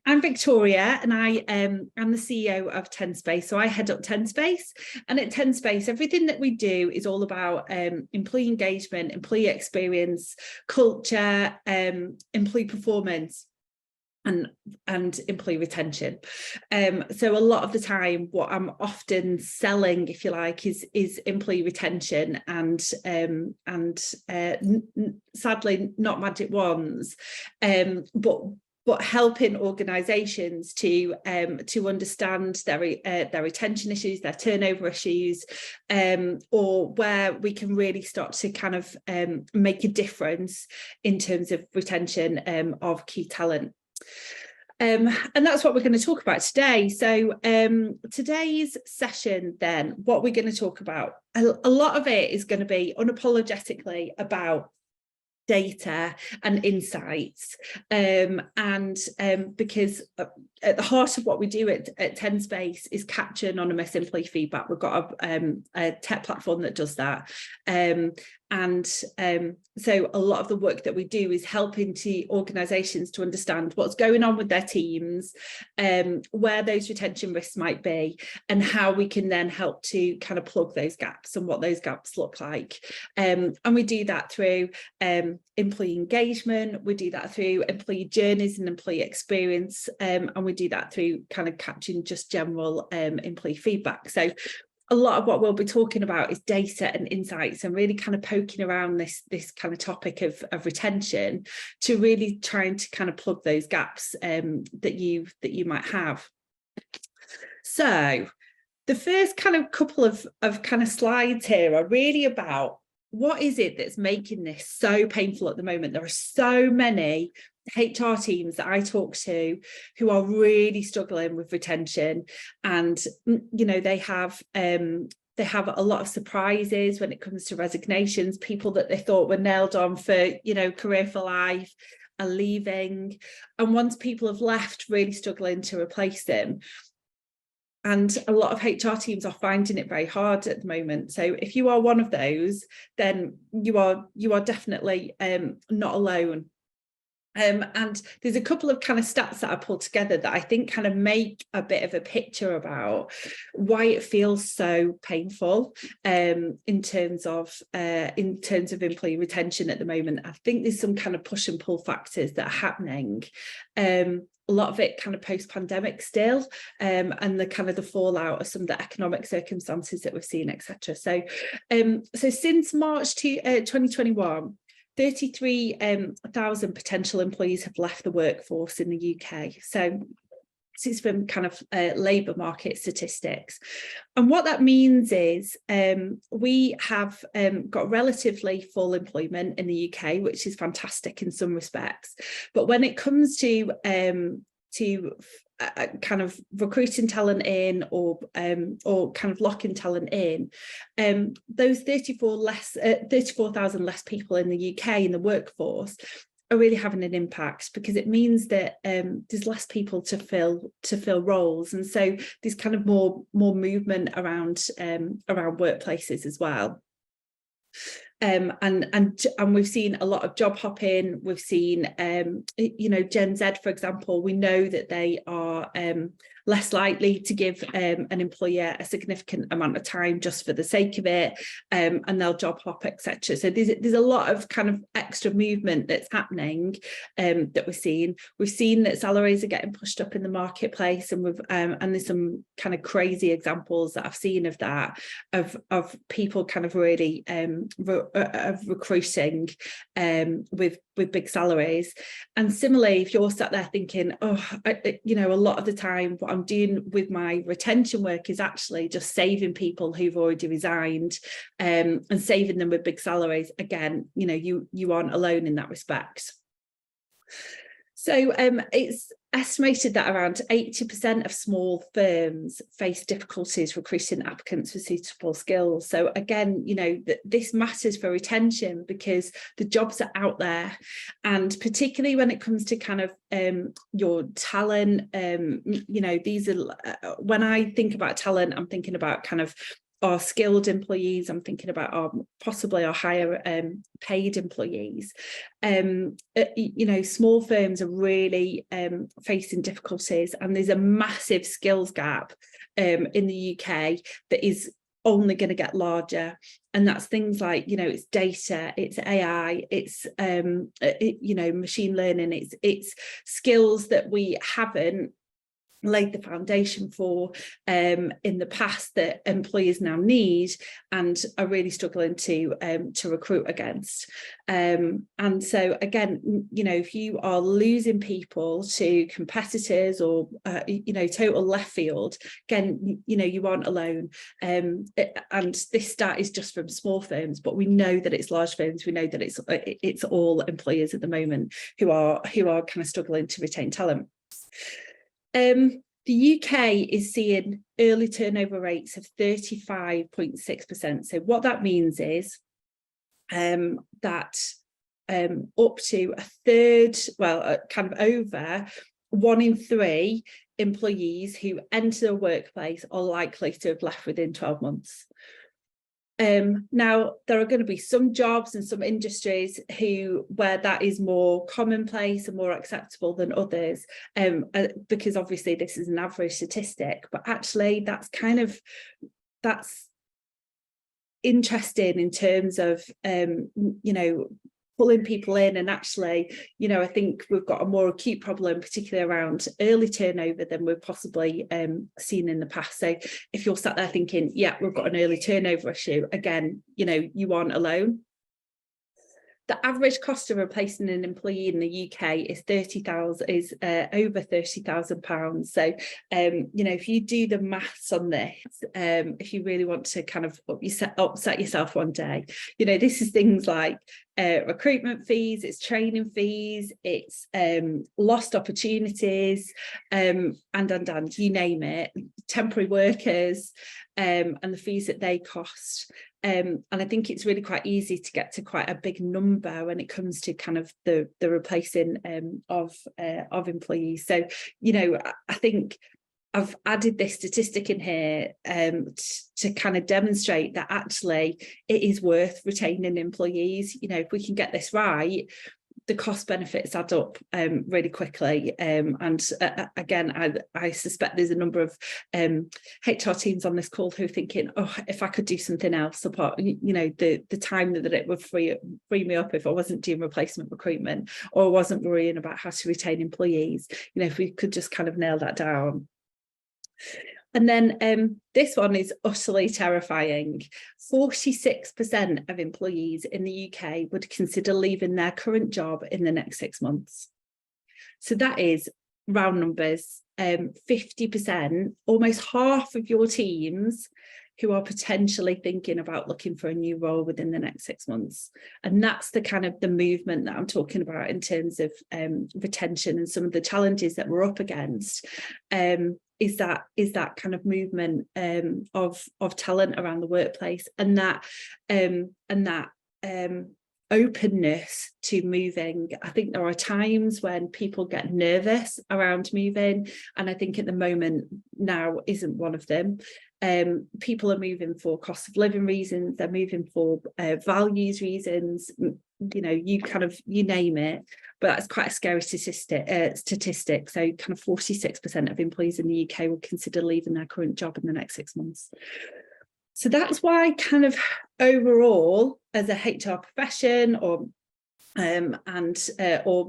I'm Victoria, and I am the CEO of 10 Space. So I head up 10 Space, and at 10 Space, everything that we do is all about employee engagement, employee experience, culture, employee performance, and employee retention. So a lot of the time, what I'm often selling, if you like, is employee retention, and sadly not magic wands, but helping organisations to understand their retention issues, their turnover issues, or where we can really start to kind of make a difference in terms of retention of key talent. And that's what we're going to talk about today. So today's session, then, what we're going to talk about, a lot of it is going to be unapologetically about data and insights, because at the heart of what we do at 10 Space is capture anonymous employee feedback. We've got a tech platform that does that, so a lot of the work that we do is helping organisations to understand what's going on with their teams, where those retention risks might be, and how we can then help to kind of plug those gaps and what those gaps look like. And we do that through employee engagement, we do that through employee journeys and employee experience, and we do that through kind of capturing just general employee feedback. So a lot of what we'll be talking about is data and insights, and really kind of poking around this kind of topic of retention to really trying to kind of plug those gaps that you might have. So the first kind of couple of kind of slides here are really about what is it that's making this so painful at the moment. There are so many HR teams that I talk to who are really struggling with retention, and they have a lot of surprises when it comes to resignations. People that they thought were nailed on for career for life are leaving, and once people have left, really struggling to replace them. And a lot of HR teams are finding it very hard at the moment. So if you are one of those, then you are definitely not alone. And there's a couple of kind of stats that I pulled together that I think kind of make a bit of a picture about why it feels so painful in terms of employee retention at the moment. I think there's some kind of push and pull factors that are happening. A lot of it kind of post-pandemic still, and the kind of the fallout of some of the economic circumstances that we've seen, etc. So since March 2021, 33,000 potential employees have left the workforce in the UK. So this is from kind of labour market statistics. And what that means is we have got relatively full employment in the UK, which is fantastic in some respects. But when it comes to kind of recruiting talent in, or kind of locking talent in, those 34,000 less people in the UK in the workforce are really having an impact, because it means that there's less people to fill roles, and so there's kind of more movement around workplaces as well. And we've seen a lot of job hopping. We've seen Gen Z, for example. We know that they are less likely to give an employer a significant amount of time just for the sake of it, and they'll job hop, etc. So there's a lot of kind of extra movement that's happening that we're seeing. We've seen that salaries are getting pushed up in the marketplace, and there's some kind of crazy examples that I've seen of that, of people kind of really of recruiting with big salaries. And similarly, if you're sat there thinking, a lot of the time what I'm doing with my retention work is actually just saving people who've already resigned, and saving them with big salaries, again, you aren't alone in that respect. So it's estimated that around 80% of small firms face difficulties recruiting applicants for suitable skills. So again, this matters for retention, because the jobs are out there, and particularly when it comes to kind of your talent, these are, when I think about talent, I'm thinking about kind of our skilled employees. I'm thinking about possibly our higher paid employees. Small firms are really facing difficulties, and there's a massive skills gap in the UK that is only going to get larger. And that's things like, it's data, it's AI, it's machine learning, it's skills that we haven't laid the foundation for in the past that employers now need and are really struggling to recruit against. And so again, if you are losing people to competitors or total left field, again, you aren't alone. And this stat is just from small firms, but we know that it's large firms. We know that it's all employers at the moment who are kind of struggling to retain talent. The UK is seeing early turnover rates of 35.6%. So what that means is that up to a third, kind of over 1 in 3 employees who enter the workplace are likely to have left within 12 months. Now, there are going to be some jobs and some industries where that is more commonplace and more acceptable than others, because obviously this is an average statistic, but actually that's interesting in terms of, pulling people in. And actually, I think we've got a more acute problem, particularly around early turnover, than we've possibly seen in the past. So if you're sat there thinking, yeah, we've got an early turnover issue, again, you aren't alone. The average cost of replacing an employee in the UK is over £30,000. So, if you do the maths on this, if you really want to kind of upset yourself one day, this is things like recruitment fees, it's training fees, it's lost opportunities, and you name it, temporary workers, and the fees that they cost. And I think it's really quite easy to get to quite a big number when it comes to kind of the replacing of employees. So, I think I've added this statistic in here to kind of demonstrate that actually it is worth retaining employees. If we can get this right, the cost benefits add up really quickly. Again, I suspect there's a number of HR teams on this call who are thinking, oh, if I could do something else apart, the time that it would free me up if I wasn't doing replacement recruitment or wasn't worrying about how to retain employees, if we could just kind of nail that down. And then this one is utterly terrifying. 46% of employees in the UK would consider leaving their current job in the next 6 months. So that is round numbers, 50%, almost half of your teams who are potentially thinking about looking for a new role within the next 6 months. And that's the kind of the movement that I'm talking about in terms of retention and some of the challenges that we're up against. Is that kind of movement of talent around the workplace, and that openness to moving. I think there are times when people get nervous around moving, and I think at the moment now isn't one of them. People are moving for cost of living reasons, they're moving for values reasons, you name it. But that's quite a scary statistic. So kind of 46% of employees in the UK will consider leaving their current job in the next 6 months. So that's why kind of overall, as a HR profession or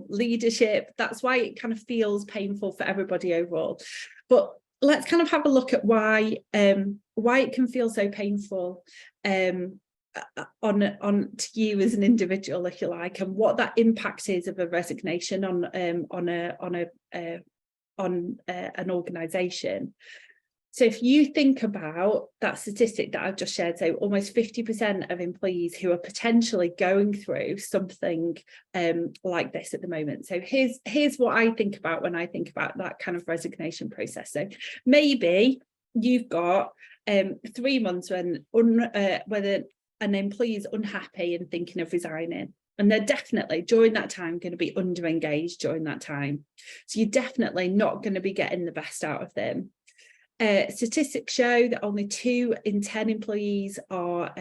leadership, that's why it kind of feels painful for everybody overall. But let's kind of have a look at why it can feel so painful on to you as an individual, if you like, and what that impact is of a resignation on an organisation. So if you think about that statistic that I've just shared, so almost 50% of employees who are potentially going through something like this at the moment. So here's what I think about when I think about that kind of resignation process. So maybe you've got 3 months when whether an employee is unhappy and thinking of resigning. And they're definitely, during that time, going to be under-engaged during that time. So you're definitely not going to be getting the best out of them. Statistics show that only 2 in 10 employees are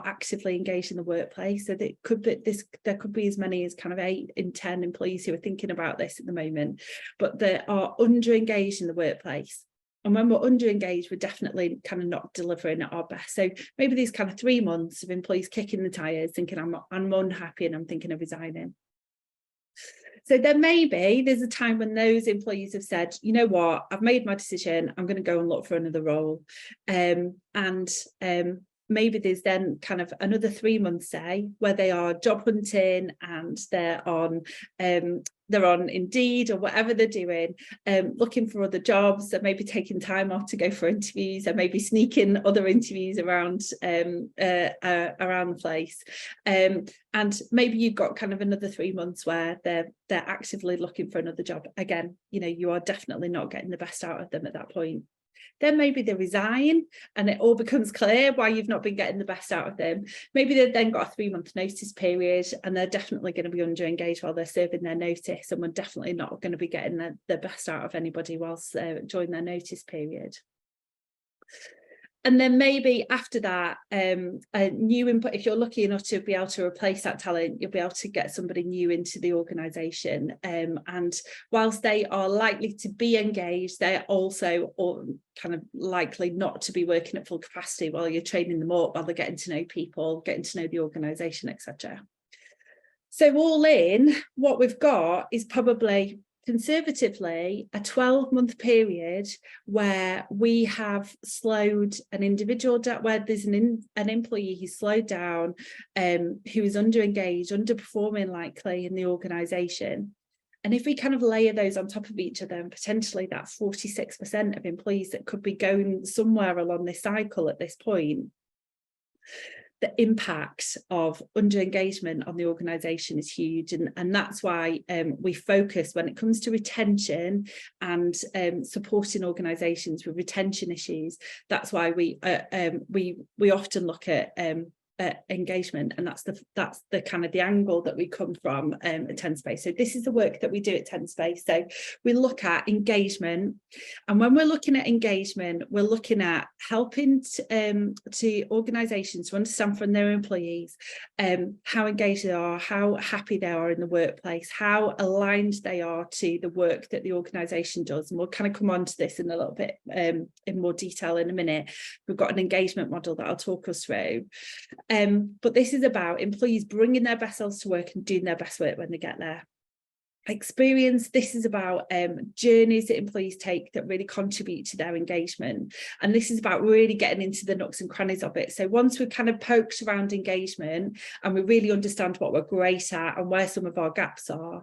actively engaged in the workplace. So there could be as many as kind of 8 in 10 employees who are thinking about this at the moment, but they are under-engaged in the workplace. And when we're under-engaged, we're definitely kind of not delivering at our best. So maybe these kind of 3 months of employees kicking the tires, thinking I'm unhappy and I'm thinking of resigning. So then maybe there's a time when those employees have said, you know what, I've made my decision, I'm going to go and look for another role. Maybe there's then kind of another 3 months, say, where they are job hunting and they're on Indeed or whatever they're doing, looking for other jobs. They're maybe taking time off to go for interviews, or maybe sneaking other interviews around the place. And maybe you've got kind of another 3 months where they're actively looking for another job. Again, you know, you are definitely not getting the best out of them at that point. Then maybe they resign and it all becomes clear why you've not been getting the best out of them. Maybe they've then got a 3-month notice period and they're definitely going to be under-engaged while they're serving their notice, and we're definitely not going to be getting the best out of anybody whilst during their notice period. And then maybe after that, a new input, if you're lucky enough to be able to replace that talent, you'll be able to get somebody new into the organisation. And whilst they are likely to be engaged, they're also kind of likely not to be working at full capacity while you're training them up, while they're getting to know people, getting to know the organisation, etc. So all in, what we've got is probably conservatively a 12-month period where we have slowed an individual down, where there's an employee who's slowed down, who is under-engaged, underperforming likely in the organisation. And if we kind of layer those on top of each other, and potentially that's 46% of employees that could be going somewhere along this cycle at this point, the impact of under-engagement on the organisation is huge. And that's why we focus, when it comes to retention and supporting organisations with retention issues, that's why we often look at engagement, and that's the kind of the angle that we come from at TenSpace. So this is the work that we do at TenSpace. So we look at engagement, and when we're looking at engagement, we're looking at helping to organisations to understand from their employees how engaged they are, how happy they are in the workplace, how aligned they are to the work that the organisation does. And we'll kind of come on to this in a little bit in more detail in a minute. We've got an engagement model that I'll talk us through. But this is about employees bringing their best selves to work and doing their best work when they get there. Experience, this is about journeys that employees take that really contribute to their engagement, and this is about really getting into the nooks and crannies of it. So once we've kind of poked around engagement and we really understand what we're great at and where some of our gaps are,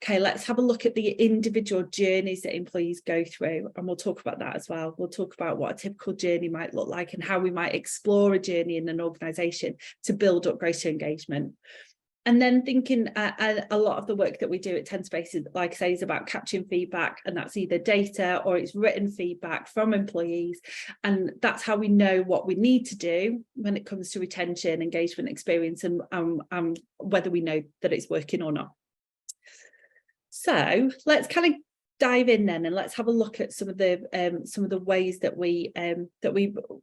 okay, let's have a look at the individual journeys that employees go through, and we'll talk about that as well. We'll talk about what a typical journey might look like and how we might explore a journey in an organisation to build up greater engagement. And then thinking a lot of the work that we do at TenSpace is, like I say, is about capturing feedback, and that's either data or it's written feedback from employees. And that's how we know what we need to do when it comes to retention, engagement, experience, and whether we know that it's working or not. So let's kind of dive in then, and let's have a look at some of the ways that we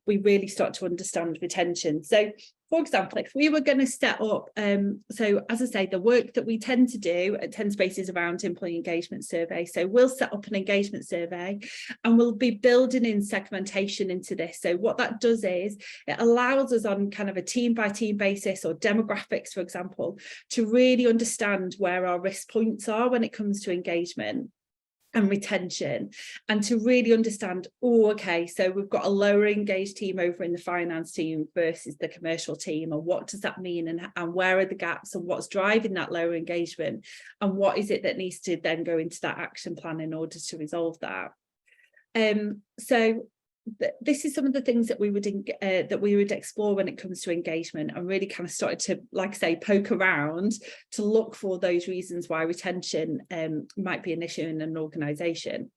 really start to understand retention. So, for example, if we were going to set up, so as I say, the work that we tend to do at TenSpace is around employee engagement survey. So we'll set up an engagement survey and we'll be building in segmentation into this. So what that does is it allows us on kind of a team by team basis, or demographics, for example, to really understand where our risk points are when it comes to engagement and retention, and to really understand, oh, okay, so we've got a lower engaged team over in the finance team versus the commercial team, and what does that mean, and where are the gaps, and what's driving that lower engagement, and what is it that needs to then go into that action plan in order to resolve that. So this is some of the things that we would explore when it comes to engagement, and really kind of started to, like I say, poke around to look for those reasons why retention might be an issue in an organisation.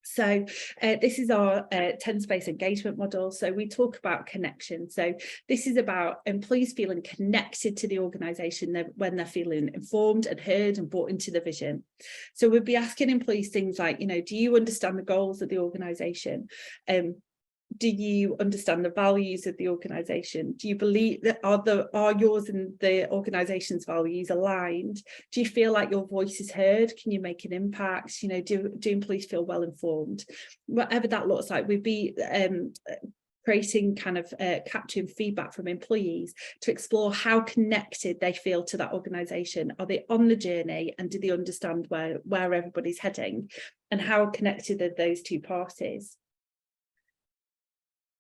So this is our 10-space engagement model. So we talk about connection. So this is about employees feeling connected to the organisation when they're feeling informed and heard and brought into the vision. So we'd be asking employees things like, do you understand the goals of the organisation? Do you understand the values of the organisation? Do you believe that are yours and the organisation's values aligned? Do you feel like your voice is heard? Can you make an impact? Do employees feel well informed? Whatever that looks like, we'd be creating capturing feedback from employees to explore how connected they feel to that organisation. Are they on the journey, and do they understand where everybody's heading, and how connected are those two parties?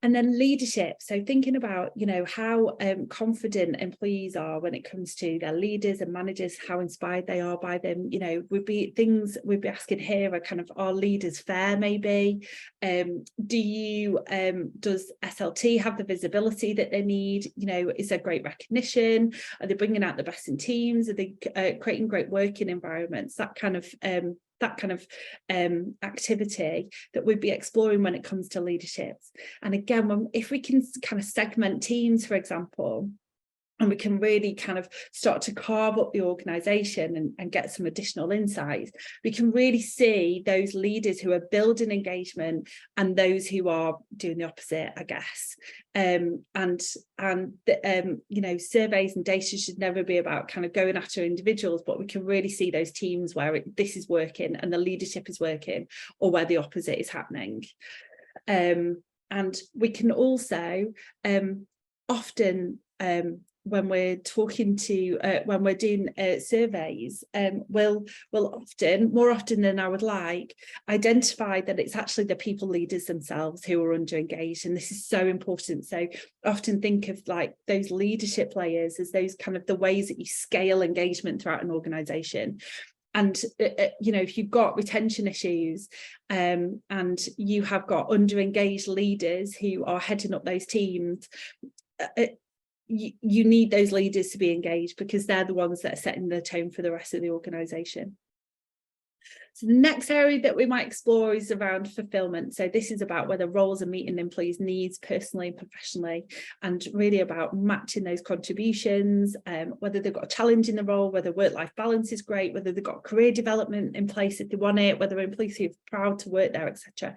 And then leadership. So thinking about, how confident employees are when it comes to their leaders and managers, how inspired they are by them. Would be things we'd be asking here are are leaders fair, maybe? Does SLT have the visibility that they need? Is there great recognition? Are they bringing out the best in teams? Are they creating great working environments? That kind of activity that we'd be exploring when it comes to leadership. And again, if we can kind of segment teams, for example, and we can really start to carve up the organisation and get some additional insights, we can really see those leaders who are building engagement and those who are doing the opposite, I guess. Surveys and data should never be about going after individuals, but we can really see those teams where this is working and the leadership is working, or where the opposite is happening. And we can also often when we're talking to when we're doing surveys, we'll often, more often than I would like, identify that it's actually the people leaders themselves who are under engaged, and this is so important. So often think of those leadership layers as those the ways that you scale engagement throughout an organization. And if you've got retention issues and you have got under engaged leaders who are heading up those teams, you need those leaders to be engaged, because they're the ones that are setting the tone for the rest of the organisation. So the next area that we might explore is around fulfillment. So this is about whether roles are meeting employees' needs personally and professionally, and really about matching those contributions, whether they've got a challenge in the role, whether work-life balance is great, whether they've got career development in place if they want it, whether employees are proud to work there, etc.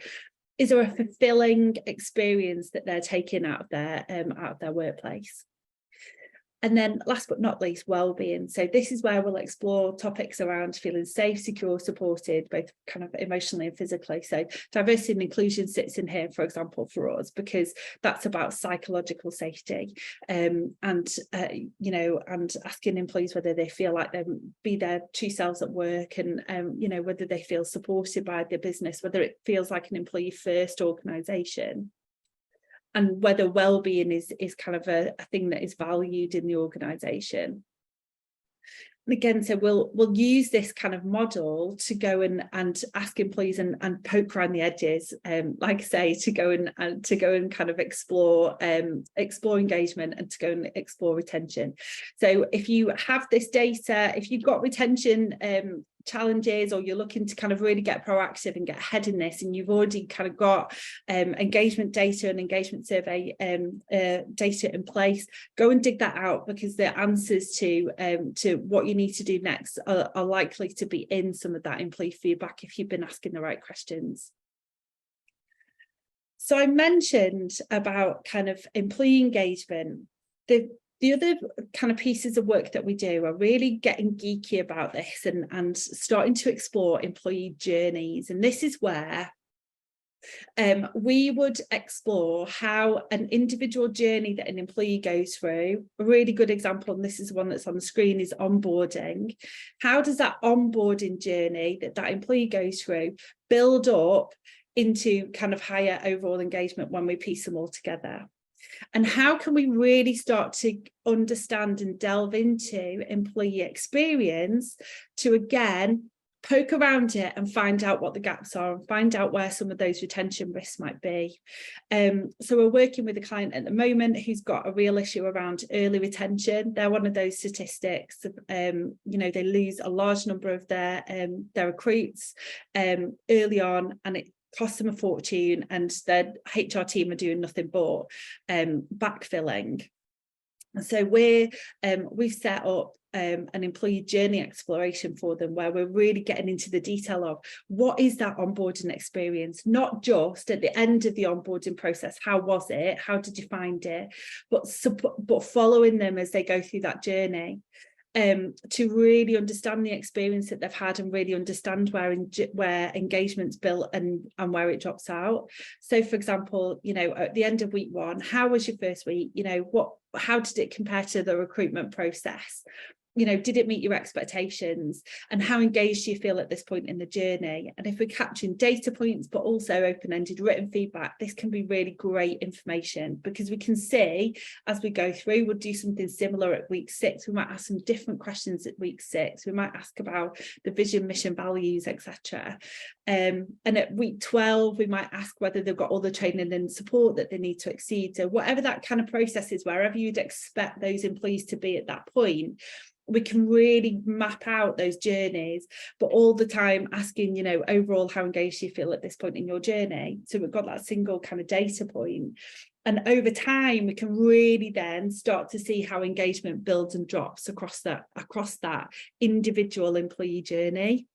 Is there a fulfilling experience that they're taking out of their workplace? And then last but not least, well-being. So this is where we'll explore topics around feeling safe, secure, supported, both emotionally and physically. So diversity and inclusion sits in here, for example, for us, because that's about psychological safety, and asking employees whether they feel like they be their true selves at work, and whether they feel supported by the business, whether it feels like an employee first organisation, and whether well-being is a thing that is valued in the organisation. And again, so we'll use this model to go and ask employees and poke around the edges, like I say, to go and explore engagement, and to go and explore retention. So if you have this data, if you've got retention challenges, or you're looking to really get proactive and get ahead in this, and you've already got engagement data and engagement survey data in place, go and dig that out, because the answers to what you need to do next are likely to be in some of that employee feedback if you've been asking the right questions. So I mentioned about employee engagement. The other pieces of work that we do are really getting geeky about this and starting to explore employee journeys. And this is where we would explore how an individual journey that an employee goes through. A really good example, and this is one that's on the screen, is onboarding. How does that onboarding journey that employee goes through build up into higher overall engagement when we piece them all together? And how can we really start to understand and delve into employee experience to, again, poke around it and find out what the gaps are, and find out where some of those retention risks might be. So we're working with a client at the moment who's got a real issue around early retention. They're one of those statistics. They lose a large number of their recruits early on, and costs them a fortune, and their HR team are doing nothing but backfilling. And so we've set up an employee journey exploration for them, where we're really getting into the detail of what is that onboarding experience, not just at the end of the onboarding process, how was it, how did you find it, but following them as they go through that journey. To really understand the experience that they've had and really understand where engagement's built and where it drops out. So, for example, you know, at the end of week 1, how was your first week? You know, how did it compare to the recruitment process? You know, did it meet your expectations? And how engaged do you feel at this point in the journey? And if we're capturing data points, but also open-ended written feedback, this can be really great information, because we can see as we go through, we'll do something similar at week 6. We might ask some different questions at week 6. We might ask about the vision, mission, values, etc. And at week 12, we might ask whether they've got all the training and support that they need to exceed. So whatever that kind of process is, wherever you'd expect those employees to be at that point, we can really map out those journeys, but all the time asking, you know, overall, how engaged do you feel at this point in your journey? So we've got that single kind of data point. And over time, we can really then start to see how engagement builds and drops across that individual employee journey.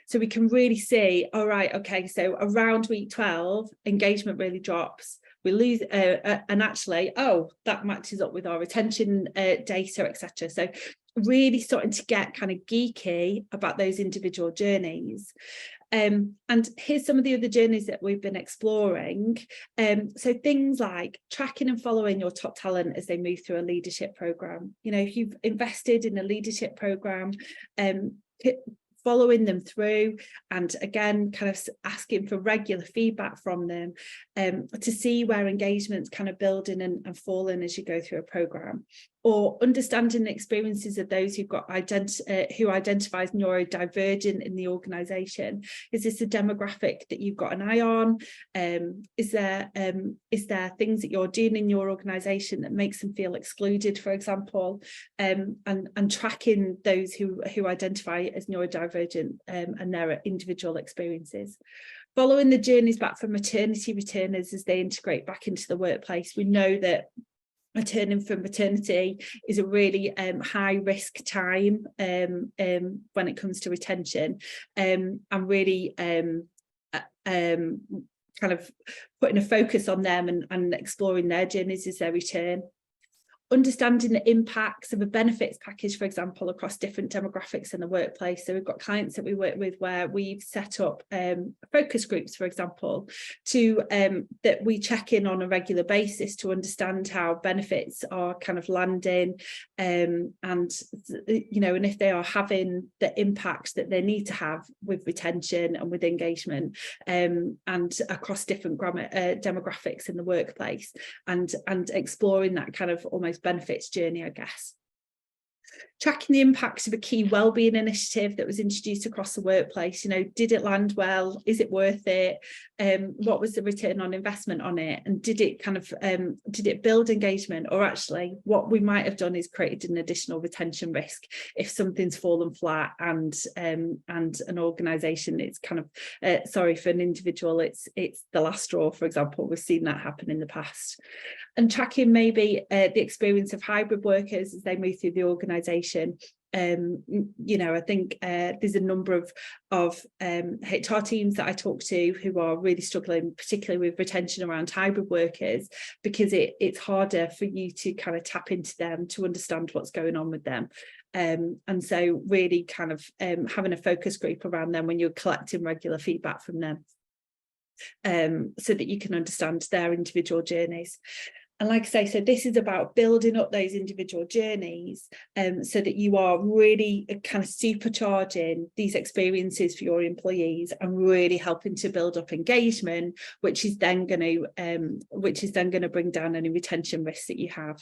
So we can really see, all right, okay, so around week 12, engagement really drops. We lose, and actually, oh, that matches up with our retention data, etc. So really starting to get kind of geeky about those individual journeys. And here's some of the other journeys that we've been exploring. So things like tracking and following your top talent as they move through a leadership program. You know, if you've invested in a leadership program, following them through, and again kind of asking for regular feedback from them to see where engagement's kind of building and falling as you go through a program. Or understanding the experiences of those who've got who identify as neurodivergent in the organisation. Is this a demographic that you've got an eye on? Is there things that you're doing in your organisation that makes them feel excluded, for example? And tracking those who identify as neurodivergent and their individual experiences. Following the journeys back for maternity returners as they integrate back into the workplace. We know that returning from maternity is a really high risk time when it comes to retention, and really kind of putting a focus on them and exploring their journeys as they return. Understanding the impacts of a benefits package, for example, across different demographics in the workplace. So we've got clients that we work with where we've set up focus groups, for example, to that we check in on a regular basis to understand how benefits are kind of landing, and you know, and if they are having the impact that they need to have with retention and with engagement, and across different demographics in the workplace, and exploring that kind of almost benefits journey, I guess. Tracking the impacts of a key wellbeing initiative that was introduced across the workplace. You know, did it land well? Is it worth it? What was the return on investment on it? And did it kind of did it build engagement? Or actually, what we might have done is created an additional retention risk if something's fallen flat and an organisation, it's kind of sorry, for an individual, it's the last straw, for example. We've seen that happen in the past. And tracking maybe the experience of hybrid workers as they move through the organisation. You know, I think there's a number of HR teams that I talk to who are really struggling, particularly with retention around hybrid workers, because it's harder for you to kind of tap into them to understand what's going on with them. And so really kind of having a focus group around them when you're collecting regular feedback from them, so that you can understand their individual journeys. And like I say, so this is about building up those individual journeys, so that you are really kind of supercharging these experiences for your employees and really helping to build up engagement, which is then going to bring down any retention risks that you have.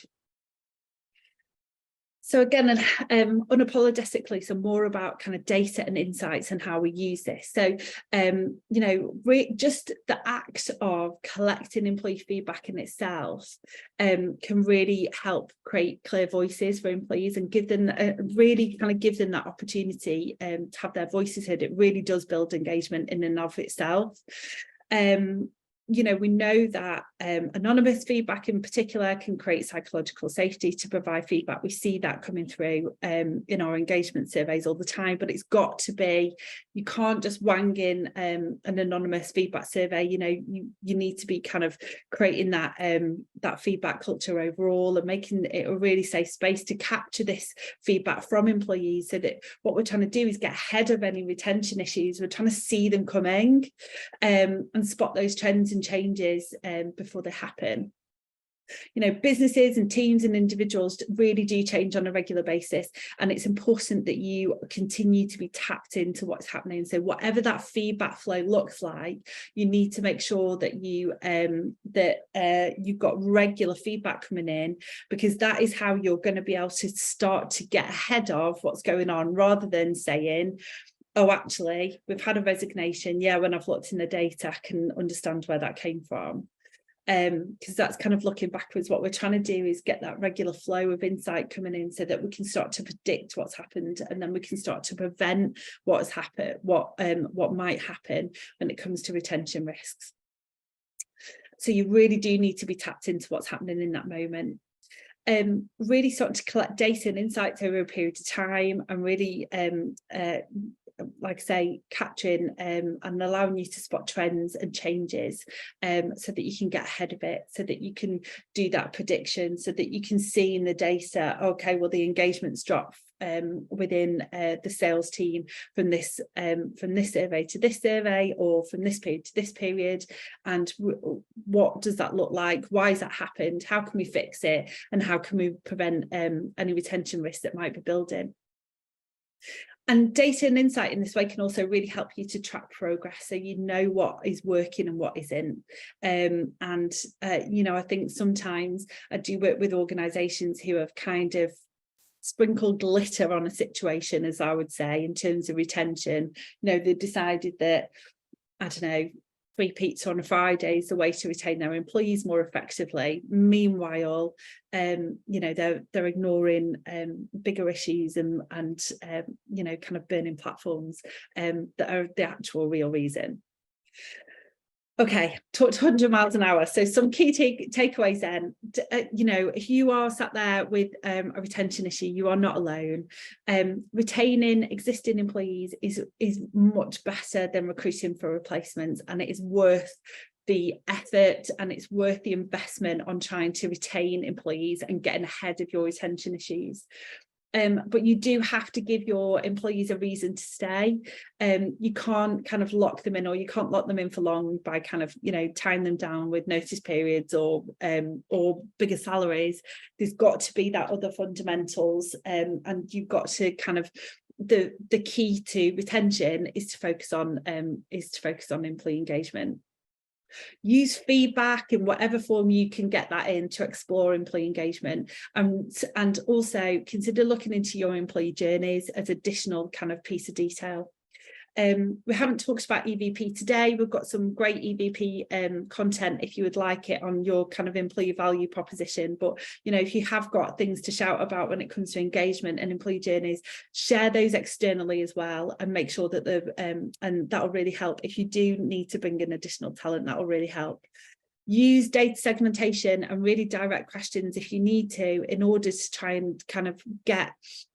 So again, unapologetically, so more about kind of data and insights and how we use this. So, you know, just the act of collecting employee feedback in itself can really help create clear voices for employees and give them really kind of give them that opportunity to have their voices heard. It really does build engagement in and of itself. You know, we know that anonymous feedback in particular can create psychological safety to provide feedback. We see that coming through in our engagement surveys all the time, but it's got to be, you can't just wang in an anonymous feedback survey. You know, you need to be kind of creating that that feedback culture overall and making it a really safe space to capture this feedback from employees, so that what we're trying to do is get ahead of any retention issues. We're trying to see them coming and spot those trends and changes before they happen. You know, businesses and teams and individuals really do change on a regular basis, and it's important that you continue to be tapped into what's happening. So whatever that feedback flow looks like, you need to make sure that you you've got regular feedback coming in, because that is how you're going to be able to start to get ahead of what's going on, rather than saying, oh, actually, we've had a resignation. Yeah, when I've looked in the data, I can understand where that came from. Because that's kind of looking backwards. What we're trying to do is get that regular flow of insight coming in, so that we can start to predict what's happened, and then we can start to prevent what has happened, what might happen when it comes to retention risks. So you really do need to be tapped into what's happening in that moment. Really starting to collect data and insights over a period of time, and really like I say, capturing and allowing you to spot trends and changes, so that you can get ahead of it, so that you can do that prediction, so that you can see in the data, okay, well, the engagement's dropped within the sales team from this survey to this survey, or from this period to this period, and what does that look like? Why has that happened? How can we fix it? And how can we prevent any retention risks that might be building? And data and insight in this way can also really help you to track progress, so you know what is working and what isn't. You know, I think sometimes I do work with organisations who have kind of sprinkled glitter on a situation, as I would say, in terms of retention. You know, they decided that, I don't know, free pizza on a Friday is the way to retain their employees more effectively. Meanwhile, you know, they're ignoring bigger issues and you know, kind of burning platforms that are the actual real reason. Okay, talked 100 miles an hour. So some key takeaways then. You know, if you are sat there with a retention issue, you are not alone. Retaining existing employees is much better than recruiting for replacements, and it is worth the effort and it's worth the investment on trying to retain employees and getting ahead of your retention issues. But you do have to give your employees a reason to stay. You can't kind of lock them in, or you can't lock them in for long by kind of, you know, tying them down with notice periods or bigger salaries. There's got to be that other fundamentals, and you've got to kind of, the key to retention is to focus on employee engagement. Use feedback in whatever form you can get that in to explore employee engagement, and also consider looking into your employee journeys as additional kind of piece of detail. We haven't talked about EVP today. We've got some great EVP content if you would like it on your kind of employee value proposition. But, you know, if you have got things to shout about when it comes to engagement and employee journeys, share those externally as well, and make sure that and that'll really help. If you do need to bring in additional talent, that will really help. Use data segmentation and really direct questions if you need to, in order to try and kind of get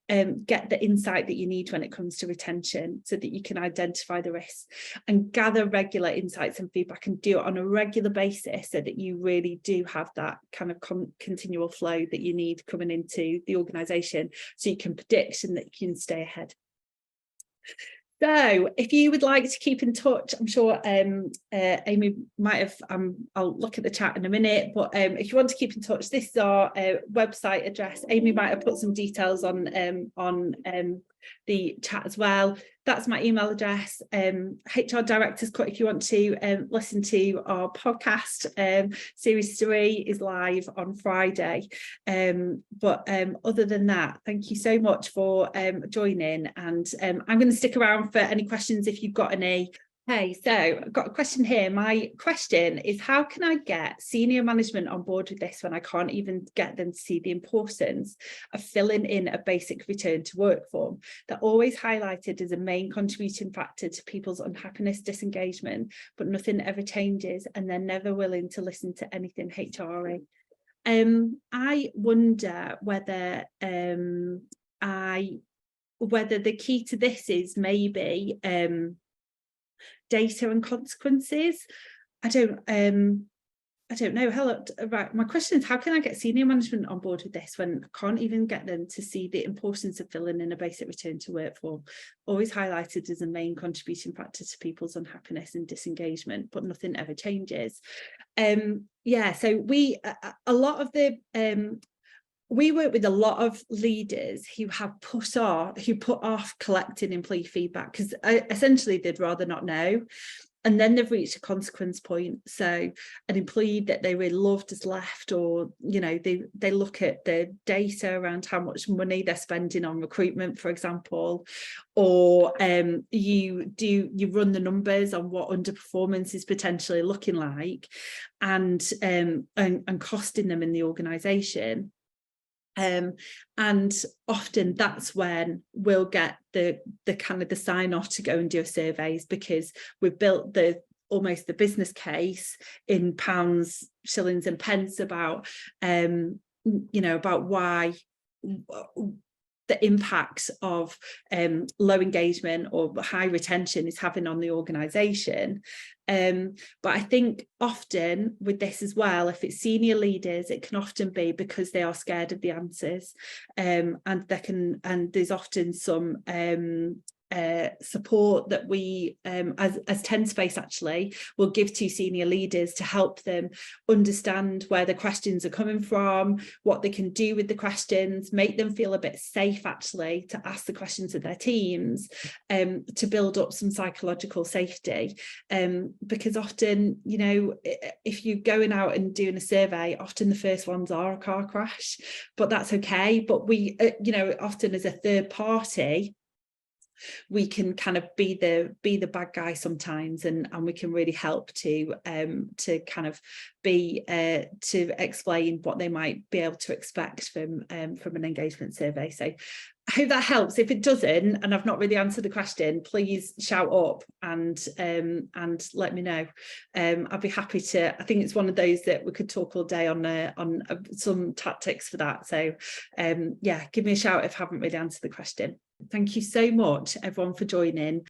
the insight that you need when it comes to retention, so that you can identify the risks, and gather regular insights and feedback, and do it on a regular basis, so that you really do have that kind of continual flow that you need coming into the organisation, so you can predict and that you can stay ahead. So if you would like to keep in touch, I'm sure Amy might have, I'll look at the chat in a minute, but if you want to keep in touch, this is our website address. Amy might have put some details on the chat as well. That's my email address. HR Director's Cut, if you want to listen to our podcast. Series 3 is live on Friday. But other than that, thank you so much for joining, and I'm going to stick around for any questions if you've got any. Hey, so I've got a question here. My question is, how can I get senior management on board with this when I can't even get them to see the importance of filling in a basic return to work form? They're always highlighted as a main contributing factor to people's unhappiness, disengagement, but nothing ever changes, and they're never willing to listen to anything HRE. I wonder whether the key to this is maybe data and consequences. I don't know. Hello, right. My question is, how can I get senior management on board with this when I can't even get them to see the importance of filling in a basic return to work form, always highlighted as a main contributing factor to people's unhappiness and disengagement, but nothing ever changes? Yeah, so we work with a lot of leaders who have put off collecting employee feedback because essentially they'd rather not know. And then they've reached a consequence point. So an employee that they really loved has left, or, you know, they look at the data around how much money they're spending on recruitment, for example, or you run the numbers on what underperformance is potentially looking like and costing them in the organisation. And often that's when we'll get the kind of the sign off to go and do a surveys, because we've built almost the business case in pounds, shillings and pence about about why the impact of low engagement or high retention is having on the organisation. But I think often with this as well, if it's senior leaders, it can often be because they are scared of the answers, and there's often some support that we as Tenspace actually will give to senior leaders to help them understand where the questions are coming from, what they can do with the questions, make them feel a bit safe actually to ask the questions of their teams, to build up some psychological safety, because often, you know, if you're going out and doing a survey, often the first ones are a car crash, but that's okay. But we often as a third party, we can kind of be the bad guy sometimes, and we can really help to kind of be to explain what they might be able to expect from an engagement survey. So I hope that helps. If it doesn't, and I've not really answered the question, please shout up and let me know. I'd be happy to. I think it's one of those that we could talk all day on some tactics for that. So yeah, give me a shout if I haven't really answered the question. Thank you so much, everyone, for joining.